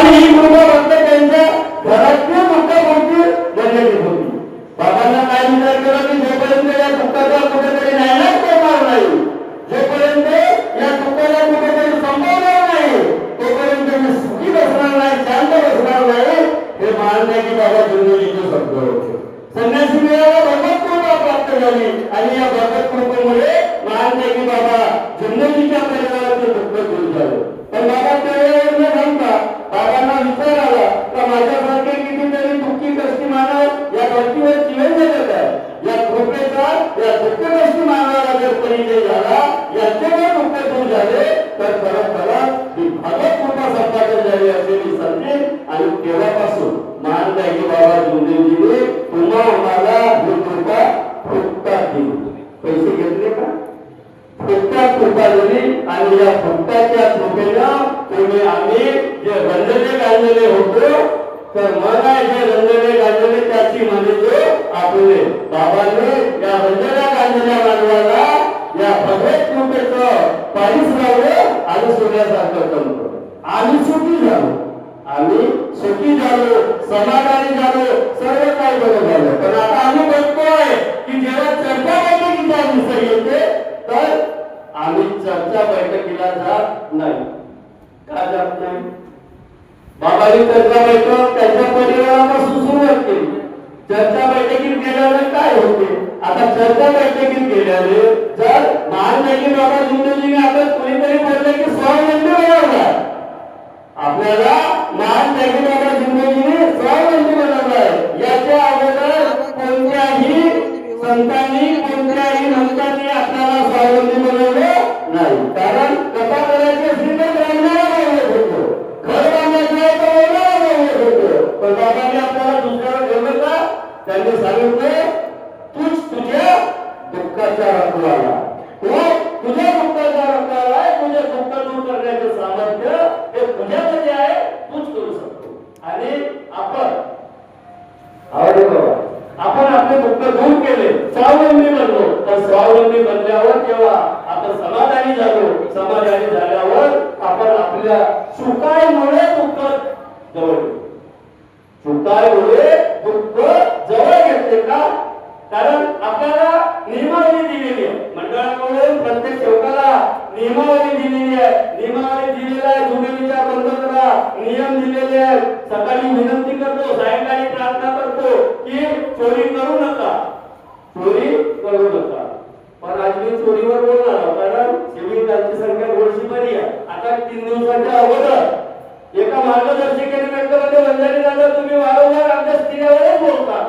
आणि ही कृपा फक्त त्यांच्या घरातली दुःखापुरती मर्यादित होती. बाबांना काय विचार केला की जोपर्यंत या दुःखाचा कुठेतरी नायनाट करणार नाही, जोपर्यंत या दुःखाला कुठेतरी संपवणार नाही, तोपर्यंत मी सुखी बसणार नाही, शांत बसणार नाही. हे महानजी बाबा जुंदेजीचे शब्द होते. संन्यासी मिळाला भगवत कृपा प्राप्त झाली आणि या भगवत कृपेमुळे महानजी बाबा जुंदेजीच्या परिवाराचे दुःख दूर झाले. पण बाबा त्यावेळेवर न सांगता बाबांना विचार आला का माझ्यासारखे कितीतरी दुःखी कष्टी मानव या धर्तीवर जीवन जगत आहे. या कृपेचा या दुःख कष्टी मानवाला जर परिचय झाला, याचे जर दुःख दूर झाले तर खरंच ही भगवत कृपा संपादन झाली असे मी समजेन. आणि तेव्हापासून महानजी बाबा जुंदेजीने पुन्हा आम्हाला ही कृपा फुकटात दिली. पैसे घेतले का? फुकटात कृपा दिली. आणि या फुकटाच्या कृपेनं तुम्ही आम्ही जे रंजने गांजले होतो, तर मग जे रंजने गांजले त्याची म्हणजे आपले बाबांनी या रंजना गांजल्या मानवाला या भगवत कृपेचं पाणीच लावलं आणि सूर्यासारखं चमकलं. आम्ही सुखी झालो, आम्ही सुखी झालो, समाधानी झालो, सर्व काही बरं झालं. पण आता आम्ही बघतोय की जेव्हा चर्चा बैठकीचा विषय येते तर आम्ही चर्चा बैठकीला जात नाही. का जात नाही? बाबांनी चर्चा बैठक त्यांच्या परिवारापासून सुरुवात केली. चर्चा बैठकीत गेल्याने काय होते? आता चर्चा बैठकीत गेल्याने जर महानजी बाबा जुंदेजीने आता कोणीतरी बोलले की स्वावलंबी बनवला, आपल्याला महानजी बाबा जुंदेजीने स्वावलंबी बनवलाय. याच्या अगोदर कोणत्याही संतांनी कोणत्याही संतांनी आपल्याला स्वावलंबी बनवले नाही. कारण कथा करायची असली तर ब्राह्मणाला बोलत होतो, घर बांधायचं आहे तर ओढाला बोलत होतो. पण बाबांनी आपल्याला दुसऱ्यावर ठेवलं का? त्यांनी सांगितलं तूच तुझ्या दुःखाच्या रखवाला, तुझ्या दुःखाचा रखवाला आहे. तुझे दुःख दूर करण्याचं सामर्थ्य हे तुझ्यामध्ये आहे, तूच करू शकतो. आणि आपण आपण आपले दुःख दूर केले, स्वावलंबी बनलो. तर स्वावलंबी बनल्यावर जेव्हा आपण समाधानी झालो, समाधानी झाल्यावर आपण आपल्या सुखामुळे दुःख जवळ घेतो. सुखामुळे दुःख जवळ घेतले का? कारण आपल्याला नियमावली दिलेली आहे, मंडळाकडून प्रत्येक सेवकाला नियमावली दिलेली आहे. नियमावली दिलेला आहे, जुंदेजीच्या बंद करा, नियम दिलेले आहेत. सकाळी विनंती करतो, सायंकाळी प्रार्थना करतो की चोरी करू नका, चोरी करू नका. पण आज मी चोरीवर बोलणार आहोत कारण सेविकांची संख्या थोडीशी बरी आहे. आता 3 दिवसाच्या अगोदर एका मार्गदर्शिकेने व्यक्तमध्ये वंजारी दादा तुम्ही वारंवार आमच्या स्त्रियावरच बोलता,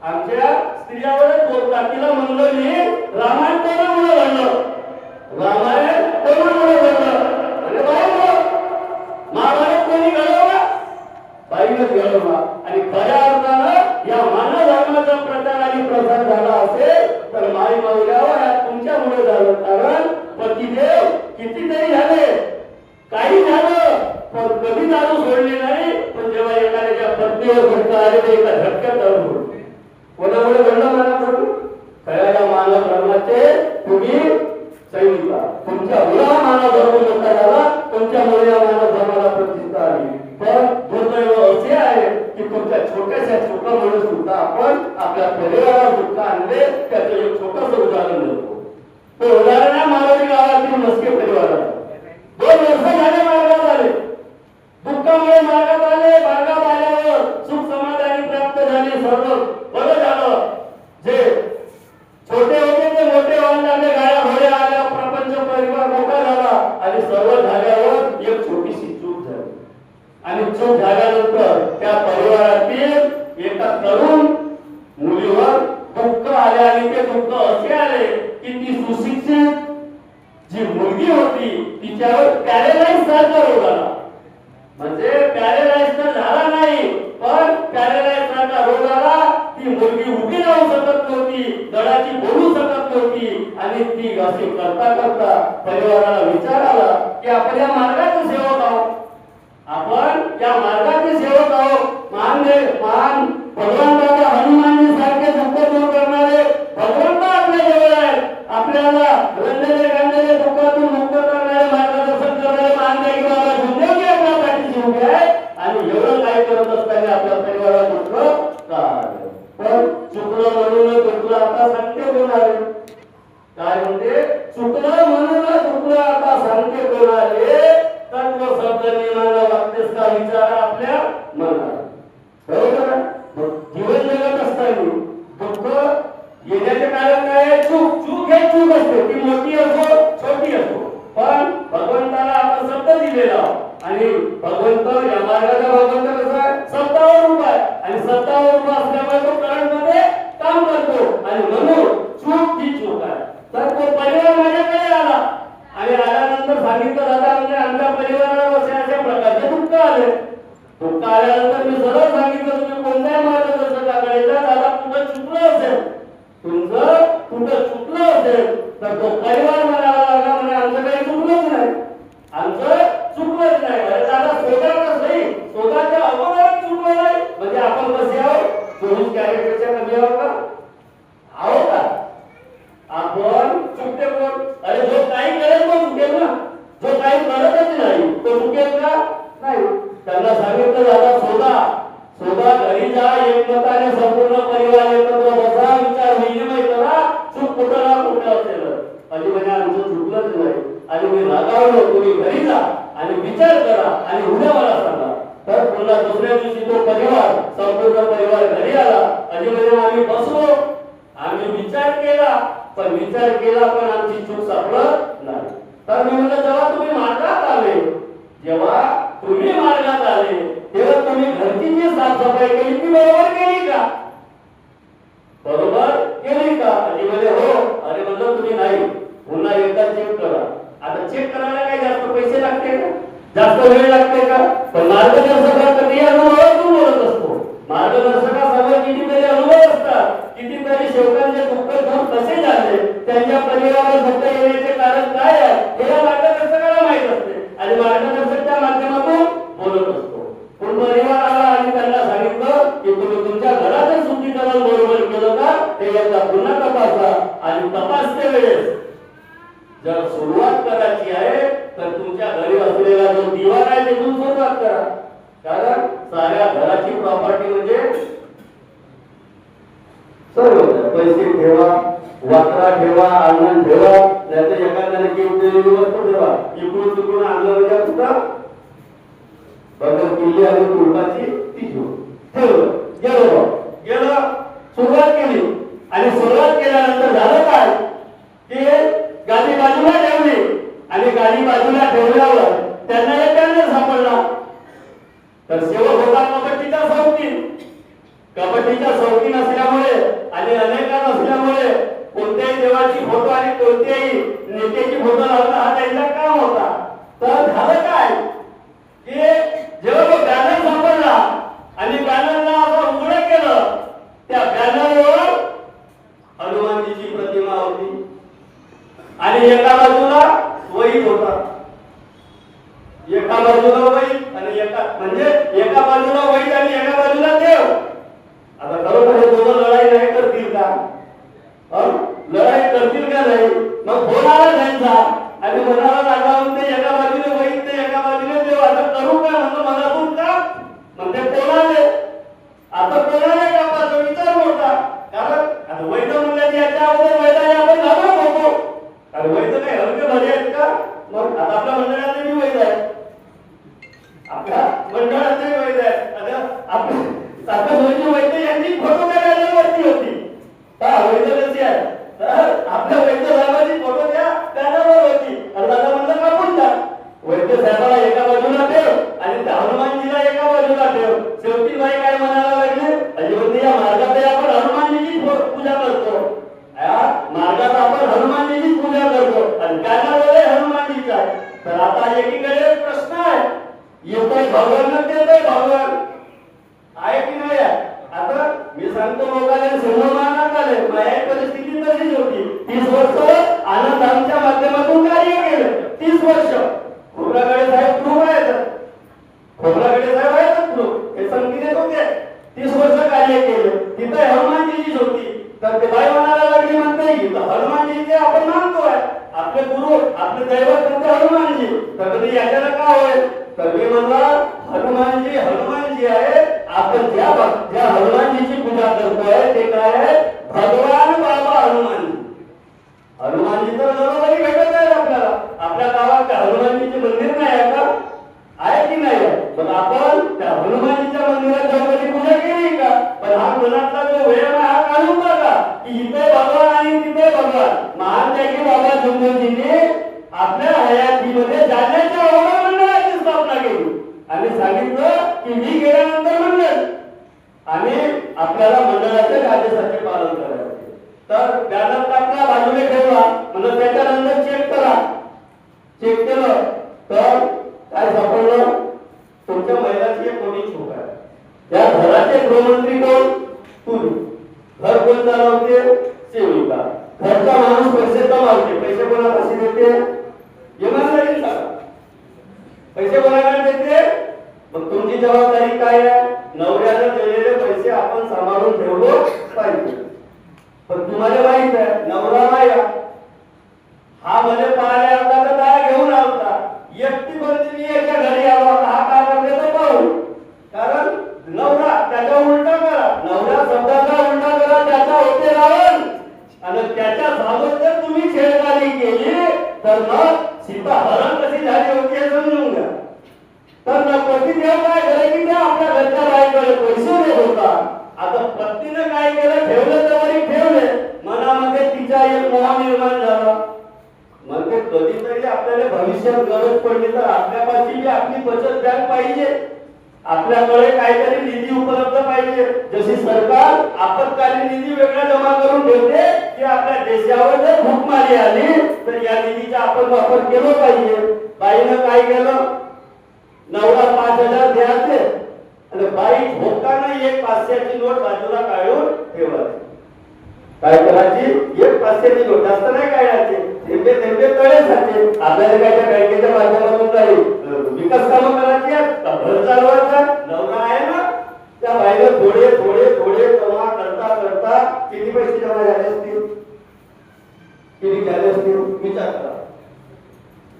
आमच्या स्त्रियावरच बोलता. तिला म्हणलो मी रामायण कोणामुळे घडलं, रामायण कोणामुळे घडलं? अरे बाई महाभारत कोणी घडवला? बाईनच घडवला. आणि खऱ्या अर्थानं या मानव धर्माचा प्रचार आणि प्रसार झाला असेल तर माई माऊल्यावर तुमच्यामुळे झालं. कारण पतिदेव कितीतरी झाले, काही झालं, पण कधी दारू सोडली नाही. पण जेव्हा एखाद्याच्या पत्नीवर घडतं आले ते एका झटक्यात दारू सोडली. कोणामुळे घडलं? मानव खऱ्या मानव धर्माचे तुम्ही सैनिक, तुमच्या मुला मानव धर्म मोठा झाला, तुमच्यामुळे या मानव धर्माला प्रतिष्ठा आली. पण दुर्दैव असे आहे की तुमच्या छोट्याशा चुकामुळे सुद्धा आपण आपल्या परिवाराला दुःख आणले. त्याचं एक छोटंसं उदाहरण देतो. तो उदाहरण आहे मालवणी गावातील मस्के परिवाराला. 2 वर्ष झाले मार्गात आले, दुःखामुळे मार्गात आले. मार्गात आल्यावर सुख समाधानी प्राप्त झाले, सर्व बरं झालं. जे छोटे होते ते मोठे व्हायला लागले, गाड्या घोड्या आल्या, प्रपंच परिवार मोठा झाला. आणि सर्व झाल्यावर एक छोटीशी चूक झाली. आणि चूक झाल्यानंतर त्या परिवारातील एका तरुण मुलीवर दुःख आले. आणि ते दुःख असे आले की ती सुशिक्षित जी मुलगी होती तिच्यावर पॅरालाइज सारखा रोग आला. म्हणजे पॅरालाइज तर झाला नाही, पण पॅरालाइज सारखा रोग आला. ती मुलगी उभी राहू शकत नव्हती, दडाची बोलू शकत नव्हती. आणि ती अशी करता करता परिवाराला विचार आला की आपण या मार्गाचे सेवक आहोत, आपण या मार्गाचे सेवक आहोत. महान भगवान दादा हनुमानजी सारखे दुःख दूर करणारे भगवंत आपल्या जवळ आहेत. आपल्याला रंजने गांजने दुःखातून मुक्त करणारे, मार्गदर्शन करणारे महानजी बाबा जुंदेजी आपल्या पाठीशी उभे आहेत. आणि एवढं काय करत असताना आपल्या परिवारात दुःख का आलं? पण चुकलं म्हणून दुखलं आता सांगते कोण आले? काय म्हणते? चुकलं म्हणून दुखलं आता सांगते कोण आले? तत्व शब्द नियमाला वागतेस का विचार आपल्या मनाला. बरोबर आहे? जीवन जगत असताना दुःख येण्याचे कारण काय आहे? चूक हे चूक असते, ती मोठी असो छोटी असो, पण भगवंताला आपण शब्द दिलेला आणि भगवंत या मार्गाचा भगवंत कसा आहे? सत्तावर उभा आहे आणि सत्तावर उभा असल्यामुळे तो करंट मध्ये काम करतो आणि म्हणून चूक ही चूक आहे. तर तो परिवार माझ्याकडे आला आणि आल्यानंतर सांगितलं दादा म्हणजे आमच्या परिवाराला अशा प्रकारचे दुःख आले. दुःख आल्यानंतर मी सरळ सांगितलं तुम्ही कोणत्याही मार्गदर्शकाकडे जा, दादा कुठं चुकलं असेल, तुमचं कुठं चुकलं असेल तर तो परिवार म्हणायला लागला म्हणे आमचं काही चुकलंच नाही, आमचं चुकलंच नाही. अरे दादा स्वतःच नाही, स्वतःच्या अगोदरच चुकलं नाही म्हणजे आपण कसे आहोत? 24 कॅरेटच्या कमी आहोत का? आहोत का? आपण चुकते कोण? अरे जो काही करेल तो चुकेल ना, जो काही करतच नाही तो चुकेल का? नाही. त्यांना सांगितलं दादा स्वतः घरी जा, एकमताने संपूर्ण परिवार एकत्र बसा, विचार विनिमय करा, चूक कुठं ना कुठं असेल आणि म्हणजे आमचं चुकलंच नाही आणि मी रागावलो, तुम्ही घरी जा आणि विचार करा आणि उद्या मला सांगा. तर पुन्हा दुसऱ्या दिवशी तो परिवार संपूर्ण परिवार घरी आला आणि म्हणजे आम्ही बसलो, आम्ही विचार केला पण आमची चूक सापडत नाही. तर मी म्हणलं जेव्हा तुम्ही मार्गात आले तेव्हा तुम्ही घरची जी साफसफाई केली ती बरोबर केली का? बरोबर केली का? आणि म्हणजे हो. अरे म्हणलं तुम्ही नाही, पुन्हा एकदा चेक करा. आता चेक करायला काय जास्त पैसे लागते का? जास्त वेळ लागते का? पण मार्गदर्शकाकडे अनुभवातून बोलत असतो. मार्गदर्शकासमोर कितीतरी अनुभव असतात, कितीतरी शेवटांचे दुःख घेऊन कसे झाले, त्यांच्या परिवारावर दुःख येण्याचे कारण काय आहे हे मार्गदर्शकाला माहित असते आणि मार्गदर्शकच्या माध्यमातून बोलत असतो. पण परिवार आला आणि त्यांना सांगितलं की तुम्ही तुमच्या घराचं शुद्धीकरण बरोबर केलं का ते एकदा पुन्हा तपासा आणि तपासते वेळेस जर सुरुवात करायची आहे तर तुमच्या घरी असलेला जो दिवा आहे तिथून सुरुवात करा. कारण साऱ्या घराची प्रॉपर्टी म्हणजे सर्व पैसे ठेवा, वाकरा ठेवा, अंगण ठेवा, नाहीतर एखाद्याने केलेली वस्तू ठेवा. इकडून तिकडून आणलं म्हणजे कुठं बघा किल्ली आणि कुलपाची ती ठेवलं गेलं सुरुवात केली आणि सुरुवात केल्यानंतर झालं काय की गाडी बाजूला ठेवली आणि गाडी बाजूला ठेवल्यावर त्यांना एक बॅनर सापडला. तर सेवक होता कबड्डीच्या चौकीन असल्यामुळे आणि अनेकांना असल्यामुळे कोणत्याही देवाची फोटो आणि कोणत्याही नेत्याची फोटो लावणं हा त्यांचा काम होता. तर झालं काय की जेव्हा तो बॅनर सापडला आणि बॅनरला असं उघडं केलं, त्या बॅनरवर हनुमानजीची प्रतिमा होती आणि एका बाजूला वहीत होता, एका बाजूला वहीत आणि एका बाजूला वहीत आणि एका बाजूला देव. आता खरोखर हे दोघं लढाई नाही करतील का? लढाई करतील का नाही? मग फोन आला त्यांचा आणि म्हणाला लागला म्हणते एका बाजूने वहीत ते एका बाजूने देव. आता करू का? म्हणतो मनातून का म्हणते कोणाले आता कोणाले का पाहतो विचार होता. कारण आता वैध म्हणल्याची याच्या अगोदर वैदाने आपण घाबरत होतो. अरे वैध काही हलके भले आहेत का? मग आता आपल्या मंडळातले मी वैध आहे, आपल्या मंडळातले वैध आहे. आता आपल्या साखरची वैद यांची फोटो त्या बॅनरवरती होती. वैद कशी आहे तर आपल्या वैद्य साहेबांची फोटो त्या बॅनरवर होती. आणि दादा म्हणलं कापून द्या. वैद्य साहेबाला एका बाजूला ठेव आणि त्या हनुमानजीला एका बाजूला ठेव. शेवटी बाई काय म्हणायला लागले, अजिबात या मार्गात आपण हनुमानजीची पूजा करतो, मार्गात आपण हनुमानजीची पूजा करतो आणि बॅनरवर हनुमानजीचा आहे. तर आता एकीकडे प्रश्न आहे, येतोय भगवान देतोय भगवान आहे की नाही? आता मी सांगतो लोकांना समोर मानत आले, माझ्या परिस्थिती तशीच होती. 30 वर्ष आनंदांच्या माध्यमातून कार्य केलं. 30 वर्ष खोबरागडे साहेब प्रूफ आहेत, खोबरागडे साहेब आहेत प्रूफ, हे संगती देत होते. 30 वर्ष कार्य केलं. तिथं हनुमानजीचीच होती. तर ते बाई म्हणायला लागली म्हणते इथं हनुमानजीचे आपण मानतोय, आपले गुरु आपले दैवत म्हणते हनुमानजी. तर कधी याच्याला का होय? तर मी म्हणला हनुमानजी ज्या हनुमानजीची पूजा करतोय ते काय आहे? भगवान बाबा हनुमानजी. हनुमानजी तर घरोघरी भेटत आहे आपल्याला. आपल्या गावात त्या हनुमानजीचे मंदिर नाही आहे का? आहे की नाही? पण आपण त्या हनुमानजीच्या मंदिरात जाऊन कधी पूजा केली का? पण हा मनातला जो वेळ हा काढून बघा की इथे भगवान आणि तिथे भगवान. महान त्यागी बाबा जुंगजींनी आपल्या हयातीमध्ये जाण्याच्या ओढा मंडळाची स्थापना केली आणि सांगितलं की मी गेल्यानंतर मंडळ आणि आपल्याला मंडळाच्या कायद्याचे पालन करायचे. तर बॅनर टाकला, बाजूने ठेवला, म्हणजे त्याच्यानंतर चेक करा. चेक केलं तर काय सापडलं? तुमच्या महिलाची एक मोठी चूक आहे. त्या घराचे गृहमंत्री कोण? तुम्ही. घर कोण चालवते? सेविका. घरचा माणूस पैसे कमावते. पैसे कोणापाशी देते? इमानदारीने सांगा. पैसे कोणाकडे देते? मग तुमची जबाबदारी काय आहे? नवऱ्याने दिलेले पैसे आपण सांभाळून ठेवलो पाहिजे. पण तुम्हाला माहित आहे नवरा नाही हा मध्ये पाहायला आलता तर काय घेऊन आलता. एकटी बंदी याच्या घरी आला होता. हा काय करते तर पाहू. कारण नवरा त्याचा उलटा करा. नवऱ्या शब्दाचा उलटा करा त्याचा होते रावण. आणि त्याच्या सोबत जर तुम्ही छेडछाडी केली तर मग सीता हरण कशी झाली होती हे समजून घ्या. तर पतीदेव काय झालं की त्या आपल्या घरच्या बाईकडे पैसे देत होता. आता पत्नीने काय केलं? ठेवलं तर ठेवले. मनामध्ये तिचा एक मोह निर्माण झाला. मग ते कधीतरी आपल्याला भविष्यात गरज पडली तर आपल्यापाशी आपली बचत बँक पाहिजे. आपल्याकडे काहीतरी निधी उपलब्ध पाहिजे. जशी सरकार आपत्कालीन निधी वेगळा जमा करून ठेवते की आपल्या देशावर जर भूकमारी आली तर या निधीचा आपण वापर केला पाहिजे. बाईनं काय केलं? नवरा 5,000 द्यायचे आणि बाई भोकानं एक 500ची नोट बाजूला काढून ठेवायची. काय करायची? एक 500ची नोट जास्त नाही काढायची. थेंबे थेंबे तळे जाते. आपल्याला काय त्या बँकेच्या माध्यमातून काही विकास कामं करायची आहेत? घर चालवायचा नवरा आहे ना. त्या बाईला थोडे थोडे थोडे जमा करता करता किती पैसे जमा झाले असतील? किती झाले असतील विचार करा.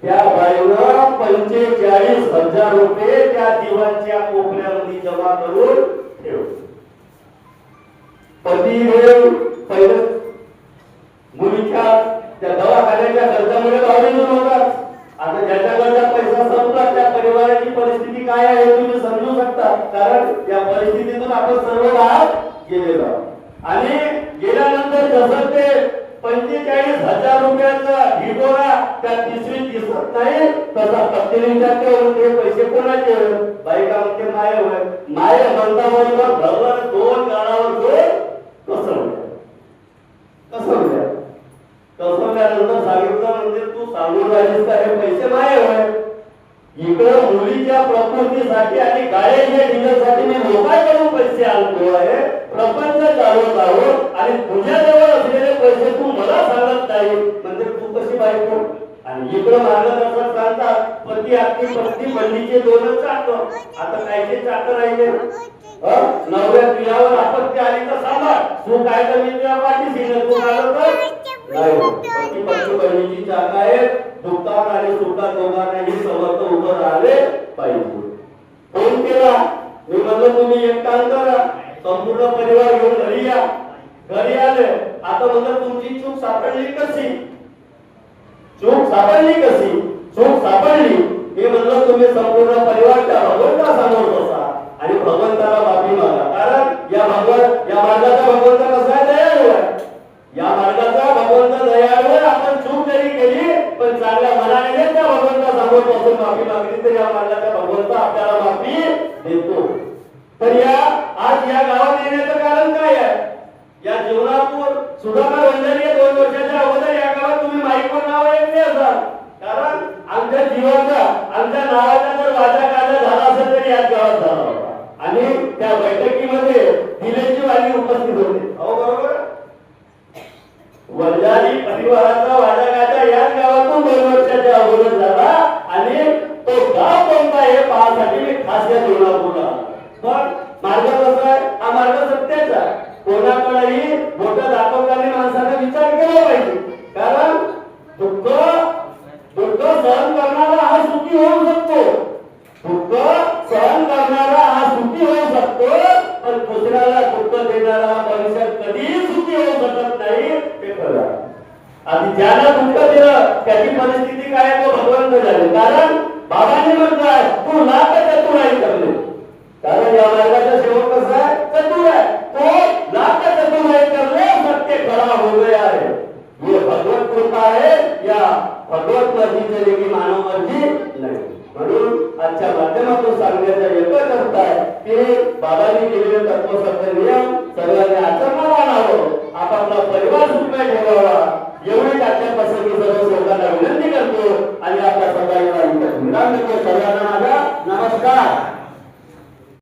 त्या बाईनं 45,000 रुपये त्या दिवाणच्या कोपऱ्यामध्ये जमा करून ठेवले. पतीदेव पहिलं मुलीच्या त्या दवाखान्याच्या खर्चामुळे बाहेरून होतात. आता ज्याच्याकडचा पैसा संपला त्या परिवाराची परिस्थिती काय आहे तुम्ही समजू शकता. कारण या परिस्थितीतून आपण सर्व बाहेर गेलेलो आहोत आणि गेल्यानंतर जसं ते 45,000 रुपयाचा ढिगोरा त्या पिशवीत दिसत नाही तसा पत्नीने विचारले ते पैसे कोणाचे? बाई का म्हणते माय होय. माय म्हणता बरोबर भगवान 2 गाळावर जोड कसं कसल्यानंतर सांगितलं म्हणजे तू सांगून राहिलीस का हे पैसे माय होय. इकडं मुलीच्या प्रकृतीसाठी आणि गाड्याच्या डिझेलसाठी मी लोकांकडून पैसे आणतो आहे. प्रपंच चालवत आहोत आणि तुझ्याजवळ असलेले पैसे तू मला सांगत नाही म्हणजे तू कशी बायको? आणि इकडं मार्गदर्शक सांगतात पती आपली पत्नी बंडीचे 2च चाकं. आता कायचे चाकं राहिले? नवऱ्या तुझ्यावर आपत्ती आली तर सांभाळ. तू काय तर मी तुझ्या पाठीशी तू आलं तर नाही. पती पत्नी बंडीची चाकं आहेत. दुःखात आणि सुखात दोघांनाही समर्थ उभं राहिले पाहिजे. फोन केला मी म्हणलं तुम्ही एक काम करा संपूर्ण परिवार घेऊन घरी या. घरी आले. आता म्हणलं तुमची चूक सापडली कशी? चूक सापडली कशी? चूक सापडली मी म्हणलं तुम्ही संपूर्ण परिवारच्या भगवंतासमोर बसा आणि भगवंताला माफी मागा. कारण या मार्गाचा भगवंत कसा आहे? दयाळू आहे. या मार्गाचा भगवंत दयाळू आहे. आपण चूक जरी केली पण चांगल्या मनाने त्या भगवंतासमोर बसून माफी मागली तर या मार्गाचा भगवंत आपल्याला माफी देतो. तर आज या गावात येण्याचं कारण काय आहे? या जीवनातून सुधाकर वंजारी 2 वर्षाच्या अगोदर या गावात तुम्ही माईकवर नाव ऐकले असाल. कारण आमच्या जीवाचा आमच्या नावाचा जर वाचा गाजा झाला असेल तरी याच गावात झाला होता. आणि त्या बैठकीमध्ये दिलेची वाणी उपस्थित होते. हो बरोबर. वंजारी परिवाराचा वाजा गाजा याच गावातून 2 वर्षाच्या अगोदर झाला आणि तो गाव कोणता हे पाहण्यासाठी मी खास या जीवनापूरला. पण मार्ग कसा आहे? हा मार्ग सत्याचा. कोणाकडेही मोठं दाखवताना माणसाने विचार केला पाहिजे. कारण दुःख सहन करणारा हा सुखी होऊ शकतो. दुःख सहन करणारा हा सुखी होऊ शकतो. पण सुखाचे झाले. कारण बाबांनी म्हटलंय तू लाख चतुराई करले. कारण या मार्गाचा शेवट कसा आहे? चतुर आहे. तो लाख चतुराई करले सत्य खरा हो गया है. ये भगवत कृपा है या भगवत मर्जी चलेगी मानव मर्जी नाही. म्हणून आजच्या माध्यमातून सांगण्याचा एकच अर्थ आहे की बाबांनी केलेले तत्वसत्य नियम सर्वांनी आचरणात आणावं. आपापला परिवार सुखमय ठेवावा.